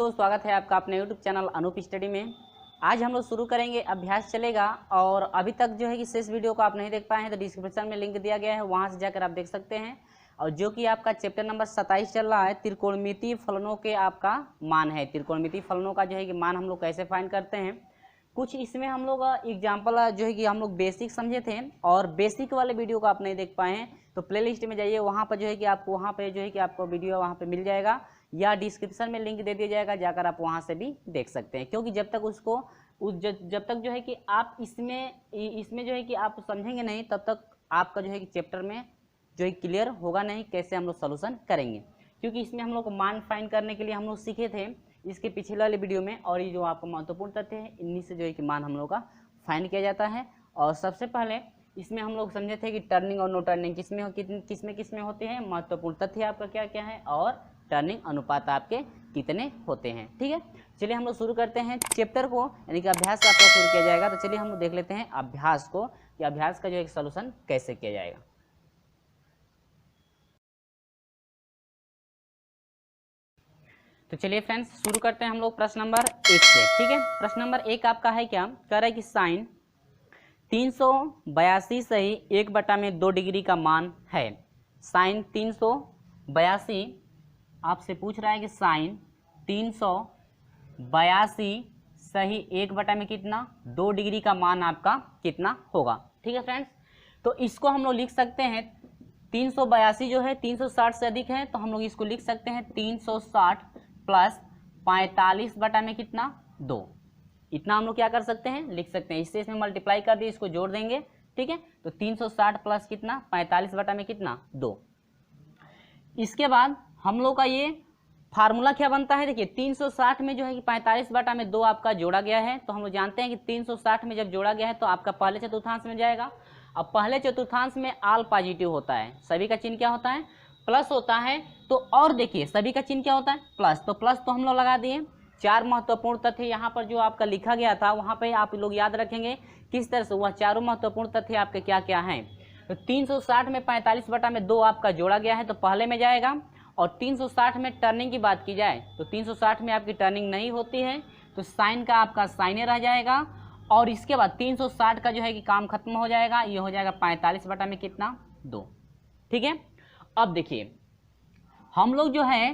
दोस्तों, स्वागत है आपका अपने YouTube चैनल अनूप स्टडी में। आज हम लोग शुरू करेंगे अभ्यास चलेगा। और अभी तक जो है कि शेष वीडियो को आप नहीं देख पाए हैं तो डिस्क्रिप्शन में लिंक दिया गया है, वहां से जाकर आप देख सकते हैं। और जो कि आपका चैप्टर नंबर 27 चल रहा है, त्रिकोणमितीय फलनों के आपका मान है। त्रिकोणमितीय फलनों का जो है कि मान हम लोग कैसे फाइंड करते हैं, कुछ इसमें हम लोग एग्जाम्पल जो है कि हम लोग बेसिक समझे थे। और बेसिक वाले वीडियो को आप नहीं देख पाए हैं तो प्लेलिस्ट में जाइए, वहाँ पर जो है कि आपको वहाँ पे जो है कि आपको वीडियो वहाँ पे मिल जाएगा, या डिस्क्रिप्शन में लिंक दे दिया जाएगा, जाकर आप वहाँ से भी देख सकते हैं। क्योंकि जब तक उसको जब तक जो है कि आप इसमें जो है कि आप समझेंगे नहीं, तब तक आपका जो है कि चैप्टर में जो है क्लियर होगा नहीं कैसे हम लोग सोल्यूशन करेंगे। क्योंकि इसमें हम लोग को मान फाइंड करने के लिए हम लोग सीखे थे इसके पिछले वाले वीडियो में, और ये जो आपको महत्वपूर्ण तथ्य है इन्हीं से जो है कि मान हम लोग का फाइंड किया जाता है। और सबसे पहले इसमें हम लोग समझे थे कि टर्निंग और नो टर्निंग किसमें होते हैं, महत्वपूर्ण तथ्य आपका क्या क्या है, और टर्निंग अनुपात आपके कितने होते हैं। ठीक है, चलिए हम लोग शुरू करते हैं चैप्टर को, यानी कि अभ्यास आपका शुरू किया जाएगा। तो चलिए हम लोग देख लेते हैं अभ्यास को, कि अभ्यास का जो एक सोल्यूशन कैसे किया जाएगा। तो चलिए फ्रेंड्स शुरू करते हैं हम लोग प्रश्न नंबर 1 से। ठीक है, प्रश्न नंबर 1 आपका है क्या, कह रहा है कि साइन 382 सही 1/2 डिग्री का मान है। साइन 382 आपसे पूछ रहा है कि साइन 382 सही 1/2 डिग्री का मान आपका कितना होगा। ठीक है फ्रेंड्स, तो इसको हम लोग लिख सकते हैं, 382 जो है 360 से अधिक है, तो हम लोग इसको लिख सकते हैं 360 प्लस 45/2। इतना हम लोग क्या कर सकते हैं, लिख सकते हैं। इससे इसमें मल्टीप्लाई कर दिए, इसको जोड़ देंगे। ठीक है, तो 360 प्लस कितना, 45/2। इसके बाद हम लोग का ये फार्मूला क्या बनता है, देखिए 360 में जो है कि 45/2 आपका जोड़ा गया है। तो हम लोग जानते हैं कि 360 में जब जोड़ा गया है तो आपका पहले चतुर्थांश में जाएगा। अब पहले चतुर्थांश में आल पॉजिटिव होता है, सभी का चिन्ह क्या होता है, प्लस होता है। तो और देखिए सभी का चिन्ह क्या होता है, प्लस। तो प्लस तो हम लोग लगा दिए। 4 महत्वपूर्ण तथ्य यहाँ पर जो आपका लिखा गया था, वहाँ पे आप लोग याद रखेंगे किस तरह से वह चारों महत्वपूर्ण तथ्य आपके क्या क्या हैं। तो 360 में 45/2 आपका जोड़ा गया है, तो पहले में जाएगा। और 360 में टर्निंग की बात की जाए तो 360 में आपकी टर्निंग नहीं होती है, तो साइन का आपका साइने रह जाएगा। और इसके बाद 360 का जो है कि काम खत्म हो जाएगा, ये हो जाएगा 45/2। ठीक है, अब देखिए हम लोग जो है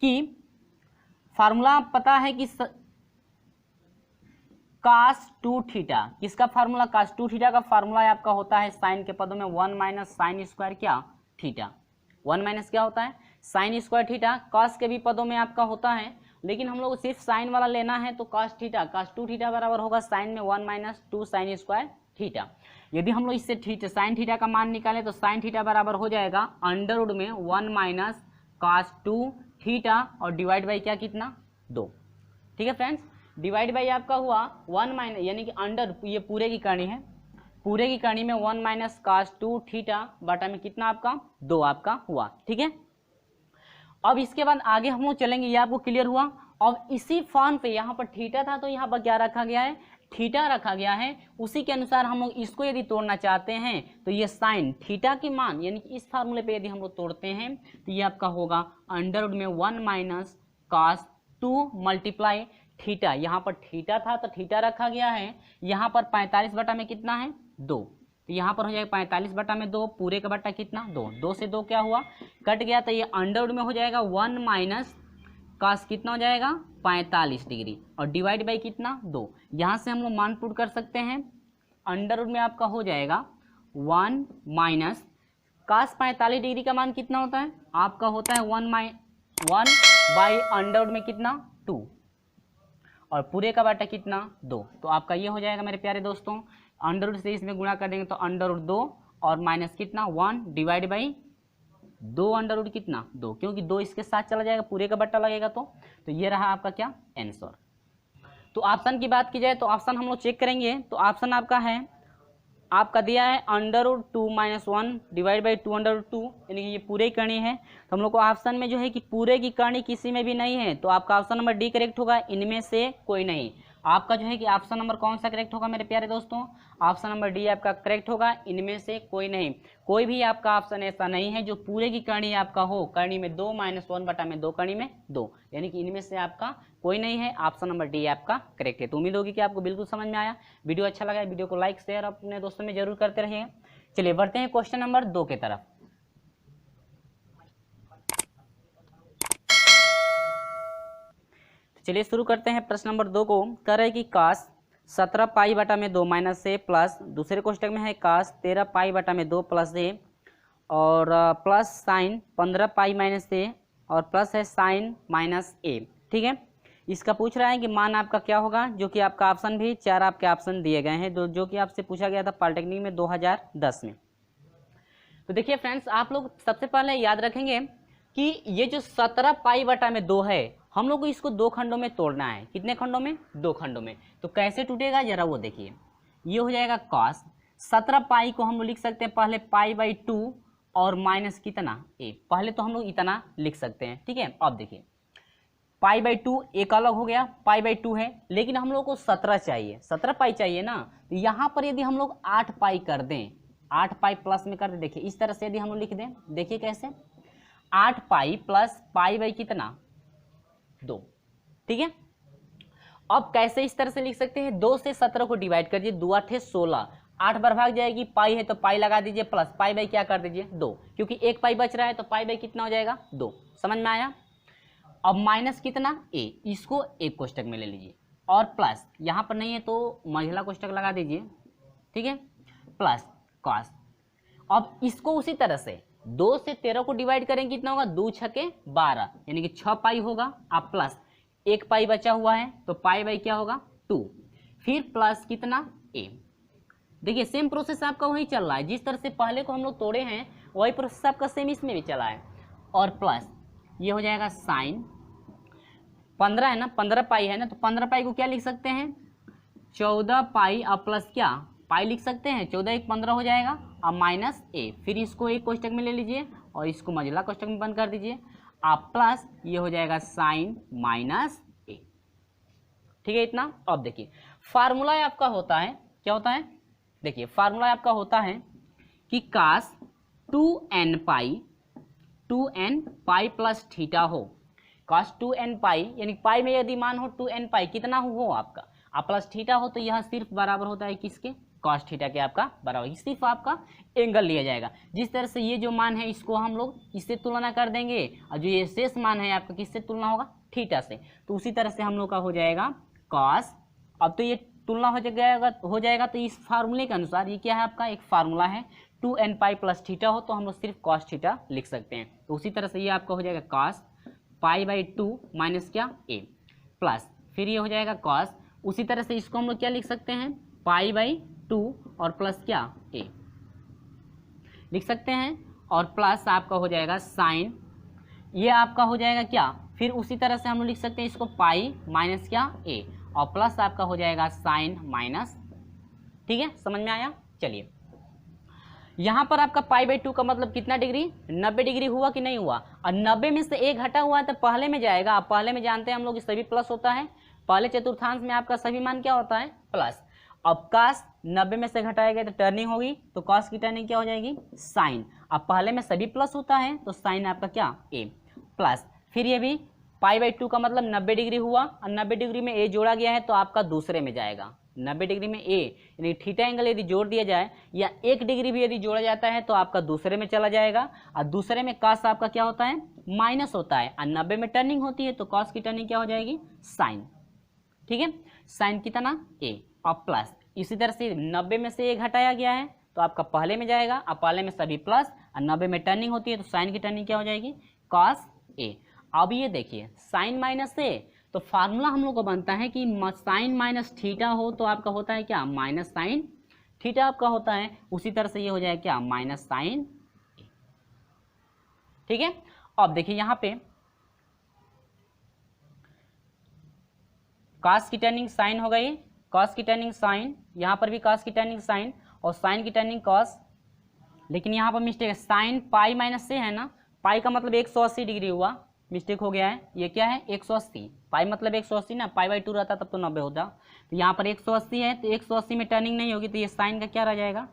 कि फार्मूला पता है कि cos 2 थीटा, किसका फार्मूला, cos 2 थीटा का फार्मूला आपका होता है साइन के पदों में 1 माइनस साइन स्क्वायर क्या थीटा। 1 माइनस क्या होता है, साइन स्क्वायर थीटा। cos के भी पदों में आपका होता है, लेकिन हम लोग सिर्फ साइन वाला लेना है, तो cos 2 थीटा बराबर होगा साइन में 1 माइनस 2 साइन स्क्वायर थीटा। यदि हम लोग इससे साइन थीटा का मान निकालें तो साइन थीटा बराबर हो जाएगा अंडर में 1 माइनस cos 2 थीटा, और डिवाइड बाई क्या कितना, 2। ठीक है फ्रेंड्स, डिवाइड बाई आपका हुआ 1 माइनस, यानी कि अंडर, ये पूरे की करनी है, पूरे की करनी में 1 माइनस cos 2 थीटा बटा में कितना आपका 2 आपका हुआ। ठीक है, अब इसके बाद आगे हम लोग चलेंगे, ये आपको क्लियर हुआ। अब इसी फॉर्म पे यहाँ पर थीटा था तो यहाँ पर क्या रखा गया है, थीटा रखा गया है। उसी के अनुसार हम लोग इसको यदि तोड़ना चाहते हैं तो ये साइन थीटा की मान, यानी कि इस फार्मूले पे यदि हम लोग तोड़ते हैं तो ये आपका होगा अंडर में 1 माइनस cos 2 मल्टीप्लाई थीटा। यहाँ पर थीटा था तो थीटा रखा गया है, यहाँ पर 45 कितना है 2, तो यहाँ पर हो जाएगा 45/2, पूरे का बट्टा कितना 2, 2 से 2 क्या हुआ, कट गया। तो ये अंडर में हो जाएगा 1 माइनस cos कितना हो जाएगा 45 डिग्री, और डिवाइड बाई कितना 2। यहाँ से हम लोग मान पुट कर सकते हैं, अंडर में आपका हो जाएगा 1 माइनस cos 45 डिग्री का मान कितना होता है, आपका होता है 1 बाई अंडर में कितना 2, और पूरे का बाटा कितना 2। तो आपका ये हो जाएगा मेरे प्यारे दोस्तों, अंडर रूट से इसमें गुणा कर देंगे तो अंडर रूट 2 और माइनस कितना 1 डिवाइड बाई 2 अंडर रूट कितना 2, क्योंकि 2 इसके साथ चला जाएगा, पूरे का बट्टा लगेगा। तो ये रहा आपका क्या आंसर। तो ऑप्शन की बात की जाए तो ऑप्शन हम लोग चेक करेंगे, तो ऑप्शन आपका है, आपका दिया है under root 2 minus 1 divide by 2 under root 2, यानी कि ये पूरे की करनी है। तो हम लोग को ऑप्शन में जो है कि पूरे की करनी किसी में भी नहीं है, तो आपका ऑप्शन नंबर डी करेक्ट होगा, इनमें से कोई नहीं। आपका जो है कि ऑप्शन नंबर कौन सा करेक्ट होगा मेरे प्यारे दोस्तों? ऑप्शन नंबर डी आपका करेक्ट होगा। इनमें से कोई नहीं, कोई भी आपका ऑप्शन ऐसा नहीं है जो पूरे की करनी आपका हो करनी में 2 - 1 बटा में 2 करनी में 2, यानी कि इनमें से आपका कोई नहीं है। ऑप्शन नंबर डी आपका करेक्ट है। तो उम्मीद होगी कि आपको बिल्कुल समझ में आया। वीडियो अच्छा लगा वीडियो को लाइक शेयर अपने दोस्तों में जरूर करते रहिएगा। चलिए बढ़ते हैं क्वेश्चन नंबर 2 की तरफ। चलिए शुरू करते हैं प्रश्न नंबर 2 को। कह रहे हैं कि काश 17 पाई बटा में 2 माइनस ए प्लस दूसरे कोष्टक में है काश 13 पाई बटा में 2 प्लस ए और प्लस साइन 15 पाई माइनस ए और प्लस है साइन माइनस ए। ठीक है, इसका पूछ रहा है कि मान आपका क्या होगा, जो कि आपका ऑप्शन भी 4 आपके ऑप्शन दिए गए हैं जो कि आपसे पूछा गया था पॉलिटेक्निक में 2010 में। तो देखिए फ्रेंड्स, आप लोग सबसे पहले याद रखेंगे कि ये जो 17 पाई बटा में 2 है, हम लोग को इसको 2 खंडों में तोड़ना है। कितने खंडों में? 2 खंडों में। तो कैसे टूटेगा जरा वो देखिए। ये हो जाएगा कॉस 17 पाई को हम लोग लिख सकते हैं पहले पाई बाई 2 और माइनस कितना ए। पहले तो हम लोग इतना लिख सकते हैं। ठीक है, अब देखिए पाई बाई 2 एक अलग हो गया, पाई बाई 2 है, लेकिन हम लोग को 17 चाहिए, 17 पाई चाहिए ना। तो यहाँ पर यदि हम लोग 8 पाई कर दें, 8 पाई प्लस में कर दें, देखिए इस तरह से यदि हम लोग लिख दें, देखिए कैसे 8 पाई प्लस पाई बाई कितना 2। ठीक है, अब कैसे इस तरह से लिख सकते हैं, 2 से 17 को डिवाइड कर दीजिए, 2 8 16, 8 बार भाग जाएगी, पाई है तो पाई लगा दीजिए प्लस पाई बाई क्या कर दीजिए 2, क्योंकि एक पाई बच रहा है तो पाई बाई कितना हो जाएगा 2। समझ में आया? अब माइनस कितना ए, इसको एक कोष्टक में ले लीजिए और प्लस यहाँ पर नहीं है तो मंझला कोष्टक लगा दीजिए। ठीक है, प्लस कॉस। अब इसको उसी तरह से 2 से 13 को डिवाइड करेंगे, कितना होगा 2 छके 12, यानी कि 6 पाई होगा। अब प्लस एक पाई बचा हुआ है तो पाई बाई क्या होगा 2, फिर प्लस कितना ए। देखिए सेम प्रोसेस आपका वही चल रहा है, जिस तरह से पहले को हम लोग तोड़े हैं वही प्रोसेस आपका सेम इसमें भी चला है। और प्लस ये हो जाएगा साइन 15 है ना, 15 पाई है ना, तो 15 पाई को क्या लिख सकते हैं 14 पाई और प्लस क्या पाई लिख सकते हैं, 14 1 15 हो जाएगा और माइनस ए। फिर इसको एक कोष्टक में ले लीजिए और इसको मंझला कोष्टक में बंद कर दीजिए। आप प्लस ये हो जाएगा साइन माइनस ए। ठीक है इतना। अब देखिए फार्मूला आपका होता है, क्या होता है, देखिए फार्मूला आपका होता है कि काश 2n पाई प्लस थीटा हो। काश 2n पाई यानी पाई में यदि मान हो 2n पाई कितना हो आपका और प्लस थीटा हो, तो यह सिर्फ बराबर होता है किसके, कॉस थीटा के आपका बराबर। सिर्फ आपका एंगल लिया जाएगा। जिस तरह से ये जो मान है इसको हम लोग इससे तुलना कर देंगे और जो ये शेष मान है आपका किससे तुलना होगा, थीटा से। तो उसी तरह से हम लोग का हो जाएगा कॉस। अब तो ये तुलना हो जाएगा तो इस फार्मूले के अनुसार ये क्या है आपका एक फार्मूला है, 2n पाई प्लस थीटा हो तो हम लोग सिर्फ कॉस थीटा लिख सकते हैं। तो उसी तरह से ये आपका हो जाएगा कॉस पाई बाई 2 माइनस क्या ए प्लस फिर ये हो जाएगा कॉस। उसी तरह से इसको हम लोग क्या लिख सकते हैं पाई बाई 2 और प्लस क्या ए लिख सकते हैं और प्लस आपका हो जाएगा साइन, ये आपका हो जाएगा क्या, फिर उसी तरह से हम लोग लिख सकते हैं इसको पाई माइनस क्या ए और प्लस आपका हो जाएगा साइन माइनस। ठीक है, समझ में आया? चलिए यहाँ पर आपका पाई बाई 2 का मतलब कितना डिग्री, 90 डिग्री हुआ कि नहीं हुआ, और 90 में से एक घटा हुआ है तो पहले में जाएगा। अब पहले में जानते हैं हम लोग सभी प्लस होता है, पहले चतुर्थांश में आपका सभी मान क्या होता है प्लस। अब काश 90 में से घटाया गया तो टर्निंग होगी, तो कॉस की टर्निंग क्या हो जाएगी साइन। अब पहले में सभी प्लस होता है तो साइन आपका क्या ए प्लस, फिर ये भी पाई बाई 2 का मतलब 90 डिग्री हुआ और 90 डिग्री में ए जोड़ा गया है तो आपका दूसरे में जाएगा। 90 डिग्री में ए यानी थीटा एंगल यदि जोड़ दिया जाए या 1 डिग्री भी यदि जोड़ा जाता है तो आपका दूसरे में चला जाएगा। और दूसरे में कॉस आपका क्या होता है माइनस होता है और 90 में टर्निंग होती है तो कॉस की टर्निंग क्या हो जाएगी साइन। ठीक है, साइन कितना ए और प्लस। इसी तरह से 90 में से ए घटाया गया है तो आपका पहले में जाएगा और पहले में सभी प्लस और 90 में टर्निंग होती है तो साइन की टर्निंग क्या हो जाएगी कॉस ए। अब ये देखिए साइन माइनस ए, तो फार्मूला हम लोग को बनता है कि साइन माइनस थीटा हो तो आपका होता है क्या माइनस साइन थीटा आपका होता है। उसी तरह से ये हो जाएगा क्या माइनस साइन ए। ठीक है, अब देखिए यहाँ पे कॉस की टर्निंग साइन हो गई, कॉस की टर्निंग साइन, यहाँ पर भी कॉस की टर्निंग साइन और साइन की टर्निंग कॉस। लेकिन यहाँ पर मिस्टेक है, साइन पाई माइनस से है ना, पाई का मतलब 180 डिग्री हुआ, मिस्टेक हो गया है, ये क्या है 180, पाई मतलब 180 ना, पाई बाई 2 रहता तब तो 90 होता। तो यहाँ पर 180 है, तो 180 में टर्निंग नहीं होगी, तो ये साइन का क्या रह जाएगा,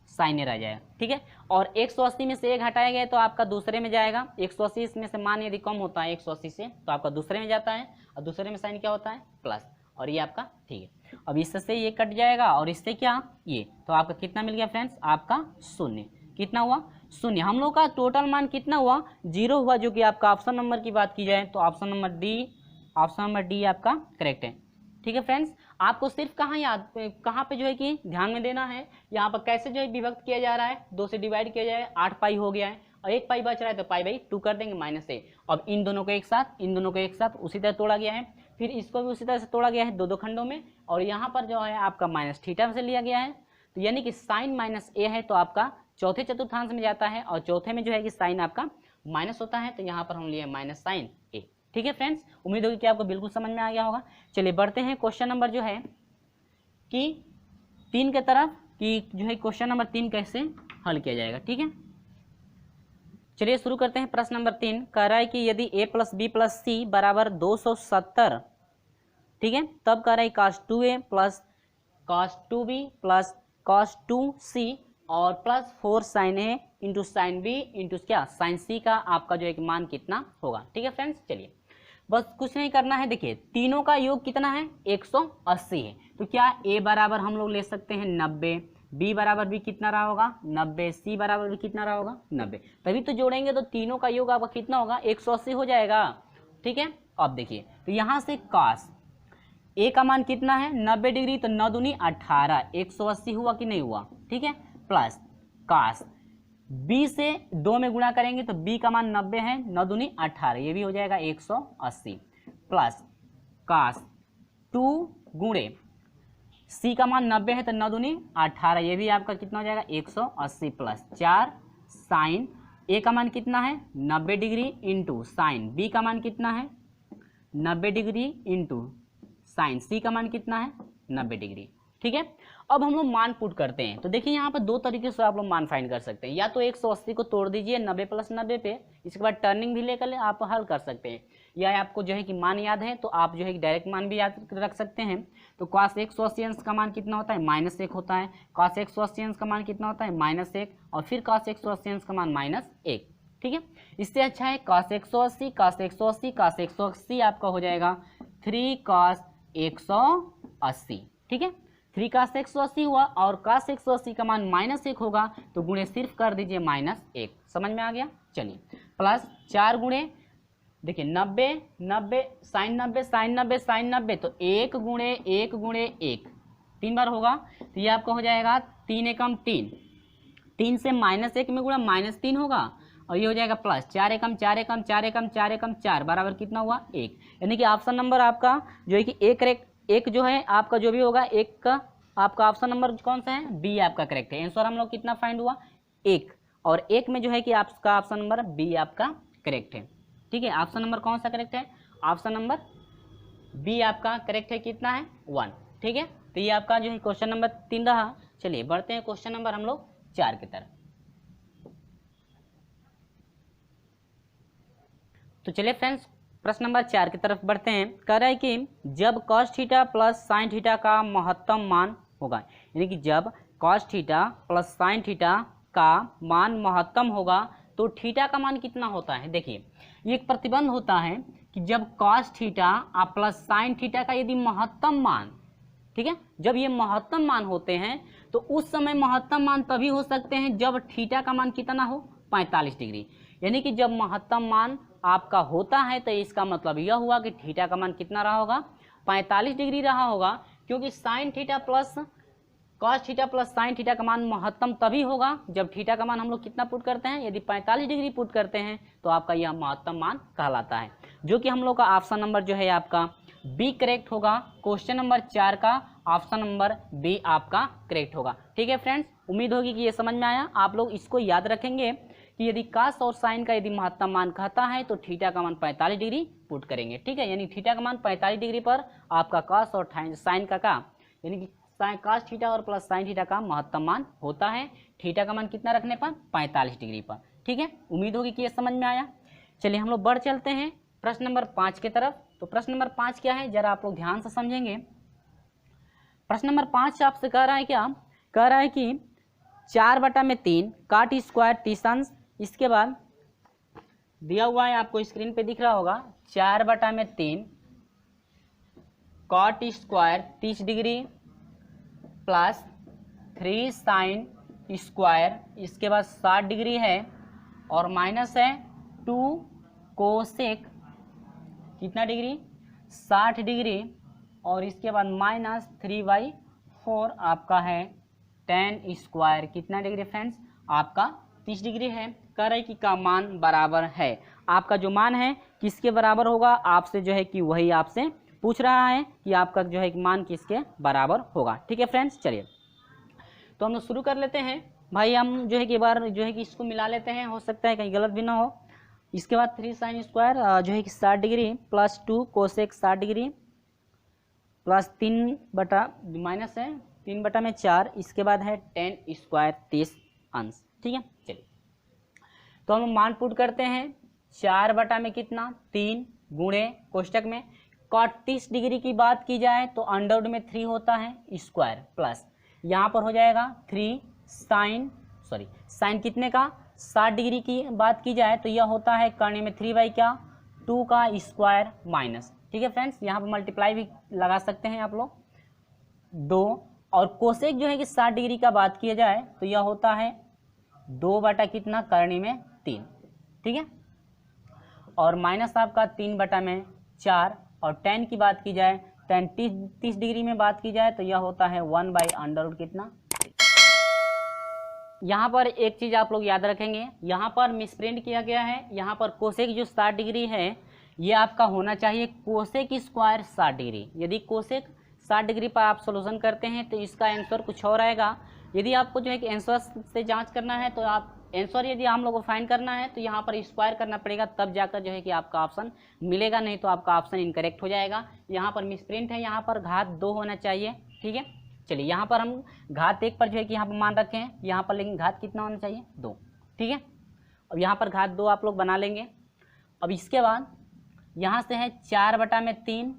साइन रह जाएगा, ठीक है। और 180 में से एक हटाया गया तो आपका दूसरे में जाएगा, 180 इसमें से मान यदि कम होता है 180 से तो आपका दूसरे में जाता है, और दूसरे में साइन क्या होता है प्लस, और ये आपका ठीक है। अब इससे ये कट जाएगा और इससे क्या ये, तो आपका कितना मिल गया फ्रेंड्स, आपका शून्य, कितना हुआ शून्य। हम लोग का टोटल मान कितना हुआ 0 हुआ, जो कि आपका ऑप्शन नंबर की बात की जाए तो ऑप्शन नंबर डी आपका करेक्ट है, ठीक है फ्रेंड्स। आपको सिर्फ कहाँ पे जो है कि ध्यान में देना है, यहाँ पर कैसे जो है विभक्त किया जा रहा है, 2 से डिवाइड किया जाए, 8 पाई हो गया है और 1 पाई बच रहा है तो पाई बाई 2 कर देंगे -a। अब इन दोनों को एक साथ उसी तरह तोड़ा गया है, फिर इसको भी उसी तरह से तोड़ा गया है 2 खंडों में, और यहाँ पर जो है आपका माइनस थीटा से लिया गया है, तो यानी कि साइन माइनस ए है तो आपका चौथे चतुर्थांश में जाता है, और चौथे में जो है कि साइन आपका माइनस होता है, तो यहाँ पर हम लिए माइनस साइन ए, ठीक है फ्रेंड्स। उम्मीद होगी कि आपको बिल्कुल समझ में आ गया होगा। चलिए बढ़ते हैं क्वेश्चन नंबर जो है कि 3 के तरफ, कि जो है क्वेश्चन नंबर 3 कैसे हल किया जाएगा, ठीक है। चलिए शुरू करते हैं। प्रश्न नंबर 3 कह रहा है कि यदि a + b + c बराबर 270, ठीक है, तब कह रहा है cos 2a + cos 2b + cos 2c और +4 sin a into sine B into क्या साइन सी का आपका जो एक मान कितना होगा, ठीक है फ्रेंड्स। चलिए बस कुछ नहीं करना है, देखिए तीनों का योग कितना है 180 है, तो क्या a बराबर हम लोग ले सकते हैं 90, b बराबर भी कितना रहा होगा 90, c बराबर भी कितना रहा होगा 90, तभी तो जोड़ेंगे तो तीनों का योग आपका कितना होगा 180 हो जाएगा, ठीक है। अब देखिए तो यहाँ से cos a का मान कितना है 90 डिग्री, तो 9 दूनी 18, 180 हुआ कि नहीं हुआ, ठीक है, प्लस cos b से 2 में गुणा करेंगे तो b का मान 90 है, 9 दूनी 18, ये भी हो जाएगा 180, प्लस cos 2 गुणे c का मान 90 है तो 9 दूनी 18, ये भी आपका कितना हो जाएगा 180, प्लस 4 साइन a का मान कितना है 90 डिग्री इंटू साइन b का मान कितना है 90 डिग्री इंटू साइन सी का मान कितना है 90 डिग्री, ठीक है। अब हम लोग मान पुट करते हैं, तो देखिए यहाँ पर 2 तरीके से आप लोग मान फाइंड कर सकते हैं, या तो 180 को तोड़ दीजिए 90 + 90 पे, इसके बाद टर्निंग भी लेकर आप हल कर सकते हैं, या आपको जो है कि मान याद है तो आप जो है डायरेक्ट मान भी याद रख सकते हैं। तो cos 180 अंश का मान कितना होता है -1 होता है, cos 180 अंश का मान कितना होता है -1, और फिर cos 180 अंश का मान -1, ठीक है। इससे अच्छा है cos 180 cos 180 cos 180 आपका हो जाएगा 3 cos 180, ठीक है। 3 cos 180 हुआ और cos 180 का मान -1 होगा, तो गुणे सिर्फ कर दीजिए -1, समझ में आ गया। चलिए प्लस 4 गुणे देखिए 90 90 sin 90 sin 90 sin 90, तो 1 गुणे 1 गुणे 1 3 बार होगा, तो ये आपका हो जाएगा 3 एकम 3, 3 से -1 में गुणा -3 होगा, और ये हो जाएगा प्लस 4 एकम 4 एकम 4 एकम 4 एकम 4 बराबर कितना हुआ 1, यानी कि ऑप्शन नंबर आपका जो है कि एक जो है आपका जो भी होगा एक का आपका ऑप्शन नंबर कौन सा है बी आपका करेक्ट है। आंसर हम लोग कितना फाइंड हुआ 1, और 1 में जो है कि आपका ऑप्शन नंबर बी आपका करेक्ट है, ठीक है। ऑप्शन नंबर कौन सा करेक्ट है, ऑप्शन नंबर बी आपका करेक्ट है, कितना है 1, ठीक है। तो ये आपका जो है क्वेश्चन नंबर 3 रहा। चलिए बढ़ते हैं क्वेश्चन नंबर हम लोग 4 की तरफ। तो चलिए फ्रेंड्स प्रश्न नंबर 4 की तरफ बढ़ते हैं। कह रहा है कि जब cos theta plus sine theta का महत्तम मान होगा, यानी कि जब cos theta plus sine theta का मान महत्तम होगा तो थीटा का मान कितना होता है। देखिए ये एक प्रतिबंध होता है कि जब cos theta plus sine theta का यदि महत्तम मान, ठीक है, जब ये महत्तम मान होते हैं तो उस समय महत्तम मान तभी हो सकते हैं जब थीटा का मान कितना हो 45 डिग्री, यानी कि जब महत्तम मान आपका होता है तो इसका मतलब यह हुआ कि थीटा का मान कितना रहा होगा 45 डिग्री रहा होगा, क्योंकि sine theta plus cos theta plus sine theta का मान महत्तम तभी होगा जब थीटा का मान हम लोग कितना पुट करते हैं, यदि 45 डिग्री पुट करते हैं तो आपका यह महत्तम मान कहलाता है, जो कि हम लोग का ऑप्शन नंबर जो है आपका बी करेक्ट होगा। क्वेश्चन नंबर 4 का ऑप्शन नंबर बी आपका करेक्ट होगा, ठीक है फ्रेंड्स। उम्मीद होगी कि ये समझ में आया। आप लोग इसको याद रखेंगे कि यदि cos और साइन का यदि महत्तम मान कहता है तो थीटा का मान 45 डिग्री पुट करेंगे, ठीक है, यानी थीटा का मान 45 डिग्री पर आपका cos और साइन का यानी कि cos थीटा और प्लस साइन थीटा का महत्तम मान होता है, थीटा का मान कितना रखने पर 45 डिग्री पर, ठीक है। उम्मीद होगी कि ये समझ में आया। चलिए हम लोग बढ़ चलते हैं प्रश्न नंबर 5 की तरफ। तो प्रश्न नंबर 5 क्या है, जरा आप लोग ध्यान से समझेंगे। प्रश्न नंबर 5 आपसे कह रहा है क्या, कह रहा है कि 4/3 काट स्क्वायर 30 अंश। इसके बाद दिया हुआ है, आपको स्क्रीन पे दिख रहा होगा, 4/3 cot square 30 degree plus 3 sine square, इसके बाद 60 डिग्री है, और माइनस है 2 कोसेक कितना डिग्री 60 डिग्री, और इसके बाद माइनस 3/4 आपका है tan स्क्वायर कितना डिग्री फ्रेंड्स, आपका 30 डिग्री है। कह रहे कि का मान बराबर है। आपका जो मान है किसके बराबर होगा, आपसे जो है कि वही आपसे पूछ रहा है कि आपका जो है कि मान किसके बराबर होगा। ठीक है फ्रेंड्स, चलिए तो हम लोग शुरू कर लेते हैं। भाई हम जो है कि एक बार जो है कि इसको मिला लेते हैं, हो सकता है कहीं गलत भी ना हो। इसके बाद 3 साइन स्क्वायर जो है कि 60 degree plus 2 cosec 60 degree plus 3/4, इसके बाद है tan स्क्वायर 30 अंश। ठीक है, चलिए तो हम मान पुट करते हैं। 4 में कितना 3 गुणे कोष्टक में कॉट 30 डिग्री की बात की जाए तो अंडर में 3 होता है स्क्वायर, प्लस यहाँ पर हो जाएगा 3 साइन कितने का 60 डिग्री की बात की जाए तो यह होता है करने में 3/2 का स्क्वायर माइनस। ठीक है फ्रेंड्स, यहाँ पर मल्टीप्लाई भी लगा सकते हैं आप लोग 2, और कोसेक जो है कि 60 डिग्री का बात किया जाए तो यह होता है 2 करने में 3। ठीक है, और माइनस आपका 3/4, और tan की बात की जाए tan 30 डिग्री में बात की जाए तो यह होता है 1/√3 कितना। यहाँ पर एक चीज़ आप लोग याद रखेंगे, यहाँ पर मिसप्रिंट किया गया है। यहाँ पर कोसेक जो 60 डिग्री है ये आपका होना चाहिए कोसेक स्क्वायर 60 डिग्री। यदि कोसेक 60 डिग्री पर आप सोल्यूशन करते हैं तो इसका आंसर कुछ और आएगा। यदि आपको जो है कि आंसर से जांच करना है तो आप आंसर यदि हम लोग को फाइंड करना है तो यहाँ पर स्क्वायर करना पड़ेगा, तब जाकर जो है कि आपका ऑप्शन मिलेगा, नहीं तो आपका ऑप्शन इनकरेक्ट हो जाएगा। यहाँ पर मिसप्रिंट है, यहाँ पर घात 2 होना चाहिए। ठीक है, चलिए यहाँ पर हम घात 1 पर जो है कि यहाँ पर मान रखे हैं, यहाँ पर लेकिन घात कितना होना चाहिए 2। ठीक है, अब यहाँ पर घात 2 आप लोग बना लेंगे। अब इसके बाद यहाँ से है 4/3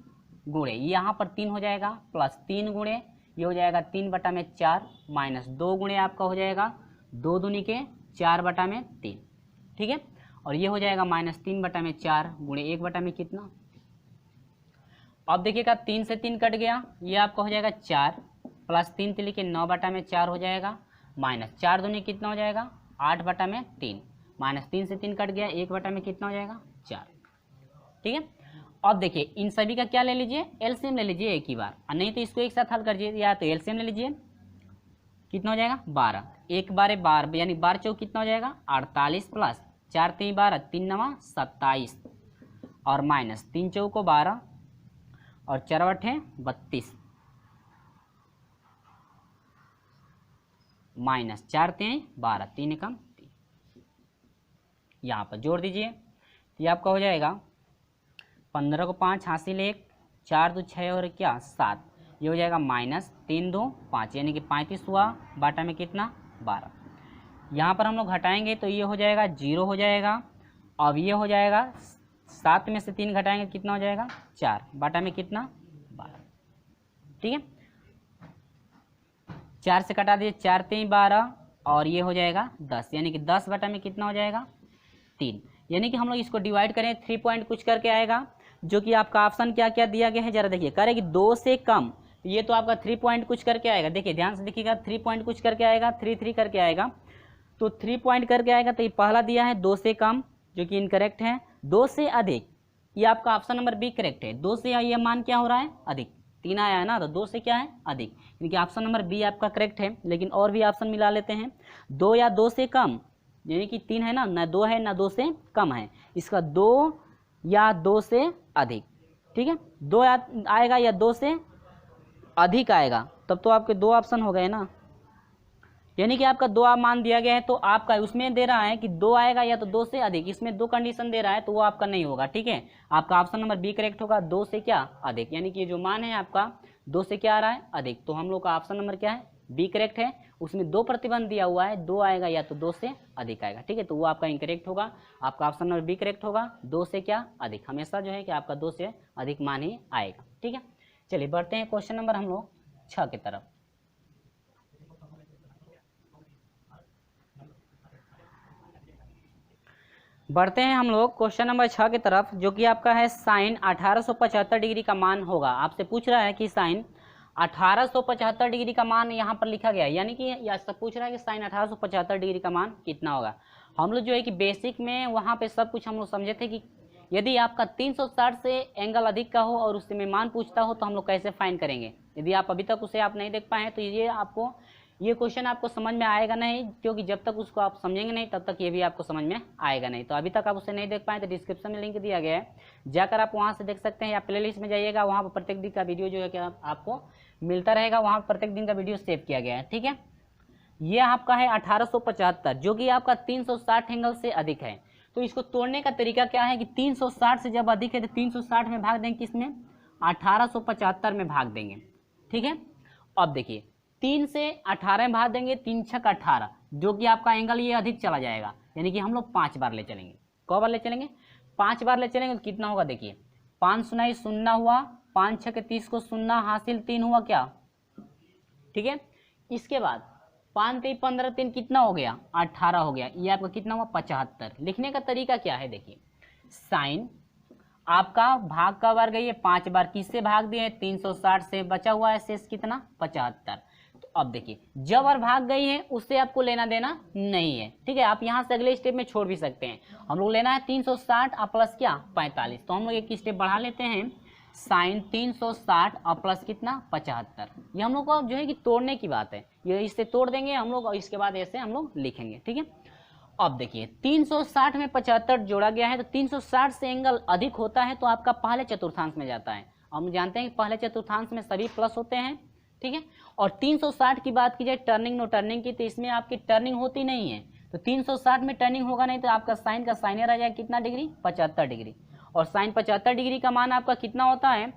गुणे, यहाँ पर 3 हो जाएगा, प्लस 3 गुणे ये हो जाएगा 3/4 माइनस 2 गुणे आपका हो जाएगा 2 दूनी के 4/3। ठीक है, और ये हो जाएगा माइनस 3/4 गुणे 1 कितना। अब देखिएगा 3 से 3 कट गया, ये आपका हो जाएगा 4, प्लस 3 तिली के 9/4 हो जाएगा, माइनस 4 दूनी कितना हो जाएगा 8/3, माइनस 3 से 3 कट गया, 1 कितना हो जाएगा 4। ठीक है, अब देखिए इन सभी का क्या ले लीजिए, एलसीएम ले लीजिए एक ही बार, और नहीं तो इसको एक साथ हल कर लीजिए, या तो एलसीएम ले लीजिए, कितना हो जाएगा 12, 1 बार 12 यानी 12 चौक कितना हो जाएगा 48, प्लस 4 3 12 3 9 27, और माइनस 3 चौक को 12 और 4 8 32, माइनस 4 3 12 3 कम 3, यहाँ पर जोड़ दीजिए तो ये आपका हो जाएगा 15 को 5 हासिल 1, 4 2 6 और क्या 7, ये हो जाएगा माइनस 3 2 5 यानी कि 35 हुआ, बाटा में कितना 12। यहाँ पर हम लोग घटाएंगे तो ये हो जाएगा 0 हो जाएगा। अब ये हो जाएगा 7 में से 3 घटाएंगे कितना हो जाएगा 4, बाटा में कितना 12। ठीक है, 4 से कटा दिए, 4 3 12, और ये हो जाएगा 10 यानी कि 10 बटा में कितना हो जाएगा 3। यानी कि हम लोग इसको डिवाइड करें 3 पॉइंट कुछ करके आएगा, जो कि आपका ऑप्शन क्या क्या दिया गया है जरा देखिए। कह रहे कि 2 से कम, ये तो आपका 3 पॉइंट कुछ करके आएगा। देखिए ध्यान से देखिएगा, 3 पॉइंट कुछ करके आएगा, 3 3 करके आएगा, तो 3 पॉइंट करके आएगा। तो ये पहला दिया है 2 से कम, जो कि इनकरेक्ट है। 2 से अधिक, ये आपका ऑप्शन नंबर बी करेक्ट है। 2 से ये मान क्या हो रहा है अधिक, 3 आया है ना, तो 2 से क्या है अधिक, यानी कि ऑप्शन नंबर बी आपका करेक्ट है। लेकिन और भी ऑप्शन मिला लेते हैं, 2 या 2 से कम, यानी कि 3 है ना 2 है ना 2 से कम है, इसका 2 या 2 से अधिक। ठीक है, 2 आएगा या 2 से अधिक आएगा, तब तो आपके 2 ऑप्शन हो गए ना। यानी कि आपका 2 मान दिया गया है, तो आपका उसमें दे रहा है कि 2 आएगा या तो 2 से अधिक, इसमें 2 कंडीशन दे रहा है, तो वो आपका नहीं होगा। ठीक है, आपका ऑप्शन नंबर बी करेक्ट होगा, 2 से क्या अधिक, यानी कि जो मान है आपका 2 से क्या आ रहा है अधिक, तो हम लोग का ऑप्शन नंबर क्या है बी करेक्ट है। उसमें 2 प्रतिबंध दिया हुआ है, 2 आएगा या तो 2 से अधिक आएगा, ठीक है, तो वो आपका इनकरेक्ट होगा। आपका ऑप्शन नंबर बी करेक्ट होगा, 2 से क्या अधिक, हमेशा जो है कि आपका 2 से अधिक मान ही आएगा, ठीक है। चलिए बढ़ते हैं क्वेश्चन नंबर हम लोग 6 की तरफ। बढ़ते हैं हम लोग क्वेश्चन नंबर 6 की तरफ, जो कि आपका है साइन 1875 डिग्री का मान होगा। आपसे पूछ रहा है कि साइन 1875 डिग्री का मान यहाँ पर लिखा गया है, यानी कि या सब पूछ रहा है कि साइन 1875 डिग्री का मान कितना होगा। हम लोग जो है कि बेसिक में वहाँ पे सब कुछ हम लोग समझे थे कि यदि आपका 360 से एंगल अधिक का हो और उससे में मान पूछता हो तो हम लोग कैसे फाइंड करेंगे। यदि आप अभी तक उसे आप नहीं देख पाए हैं तो ये क्वेश्चन आपको समझ में आएगा नहीं, क्योंकि जब तक उसको आप समझेंगे नहीं तब तक ये भी आपको समझ में आएगा नहीं। तो अभी तक आप उसे नहीं देख पाए तो डिस्क्रिप्शन में लिंक दिया गया है, जाकर आप वहाँ से देख सकते हैं, या प्लेलिस्ट में जाइएगा, वहाँ पर प्रत्येक दिन का वीडियो जो है कि आपको मिलता रहेगा, वहाँ प्रत्येक दिन का वीडियो सेव किया गया है, ठीक है। ये आपका है 1875, जो कि आपका 360 एंगल से अधिक है। तो इसको तोड़ने का तरीका क्या है कि 360 से जब अधिक है तो 360 में भाग देंगे, किसमें, 1875 में भाग देंगे, ठीक है। अब देखिए 3 से 18 में भाग देंगे, 3 छक 18, जो कि आपका एंगल ये अधिक चला जाएगा, यानी कि हम लोग 5 बार ले चलेंगे। कौ बार ले चलेंगे, 5 बार ले चलेंगे तो कितना होगा, देखिए 5 सुनाई 0 हुआ, 5 छक 30 को 0 हासिल, 3 हुआ क्या, ठीक है। इसके बाद 5 3 15 3 कितना हो गया, 18 हो गया, ये आपका कितना हुआ 75। लिखने का तरीका क्या है, देखिए साइन आपका भाग का बार गई है 5 बार, किससे भाग दिए, 360 से, बचा हुआ है शेष कितना 75। तो अब देखिए जब और भाग गई है उससे आपको लेना देना नहीं है, ठीक है। आप यहाँ से अगले स्टेप में छोड़ भी सकते हैं। हम लोग लेना है 360 और प्लस क्या 45, तो हम लोग एक स्टेप बढ़ा लेते हैं, साइन 360 और प्लस कितना 75। ये हम लोग को जो है कि तोड़ने की बात है, ये इससे तोड़ देंगे हम लोग और इसके बाद ऐसे हम लोग लिखेंगे, ठीक है। अब देखिए 360 में 75 जोड़ा गया है, तो 360 से एंगल अधिक होता है तो आपका पहले चतुर्थांश में जाता है। हम जानते हैं कि पहले चतुर्थांश में सभी प्लस होते हैं, ठीक है। और 360 की बात की जाए टर्निंग नो टर्निंग की, तो इसमें आपकी टर्निंग होती नहीं है, तो 360 में टर्निंग होगा नहीं, तो आपका साइन का साइनर आ जाएगा कितना डिग्री 75 डिग्री। और साइन 75 डिग्री का मान आपका कितना होता है,